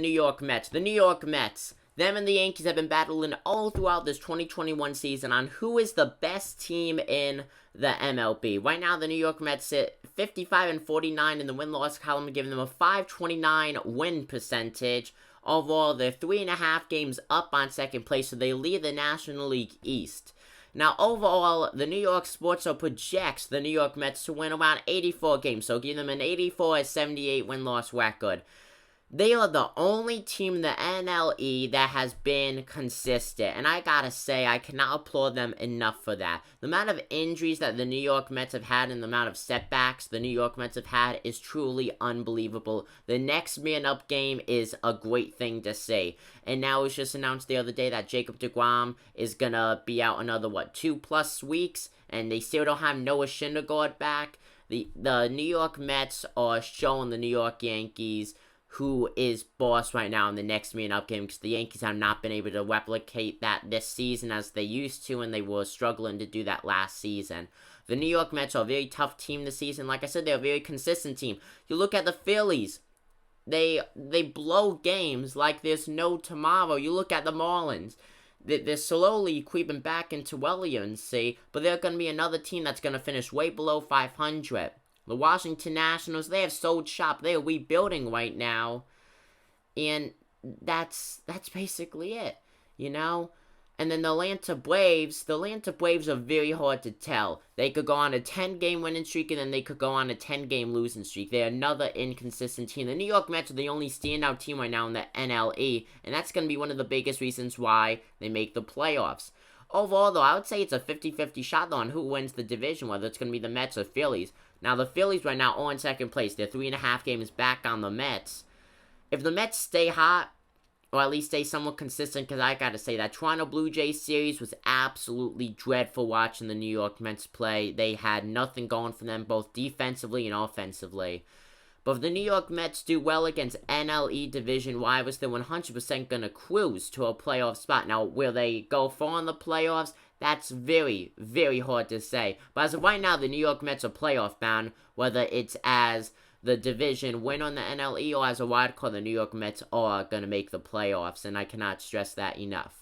New York Mets. The New York Mets. Them and the Yankees have been battling all throughout this 2021 season on who is the best team in the MLB. Right now, the New York Mets sit 55-49 in the win-loss column, giving them a .529 win percentage. Overall, they're 3.5 games up on second place, so they lead the National League East. Now, overall, the New York Sportsbook projects the New York Mets to win around 84 games, so give them an 84-78 win-loss record. They are the only team in the NLE that has been consistent, and I gotta say, I cannot applaud them enough for that. The amount of injuries that the New York Mets have had and the amount of setbacks the New York Mets have had is truly unbelievable. The next man-up game is a great thing to see. And now it was just announced the other day that Jacob deGrom is gonna be out another, 2+ weeks, and they still don't have Noah Syndergaard back. The New York Mets are showing the New York Yankees who is boss right now in the next man-up game, because the Yankees have not been able to replicate that this season as they used to, and they were struggling to do that last season. The New York Mets are a very tough team this season. Like I said, they're a very consistent team. You look at the Phillies, they blow games like there's no tomorrow. You look at the Marlins, they're slowly creeping back into relevancy, but they're going to be another team that's going to finish way below 500. The Washington Nationals, they have sold shop. They are rebuilding right now. And that's basically it, you know? And then the Atlanta Braves are very hard to tell. They could go on a 10-game winning streak, and then they could go on a 10-game losing streak. They're another inconsistent team. The New York Mets are the only standout team right now in the NLE, and that's going to be one of the biggest reasons why they make the playoffs. Overall, though, I would say it's a 50-50 shot on who wins the division, whether it's going to be the Mets or Phillies. Now, the Phillies right now are in second place. They're 3.5 games back on the Mets. If the Mets stay hot, or at least stay somewhat consistent, because I gotta say, that Toronto Blue Jays series was absolutely dreadful watching the New York Mets play. They had nothing going for them, both defensively and offensively. But if the New York Mets do well against NLE division rivals, they're 100% going to cruise to a playoff spot. Now, will they go far in the playoffs? That's very, very hard to say. But as of right now, the New York Mets are playoff bound, whether it's as the division win on the NLE or as a wild card, the New York Mets are going to make the playoffs, and I cannot stress that enough.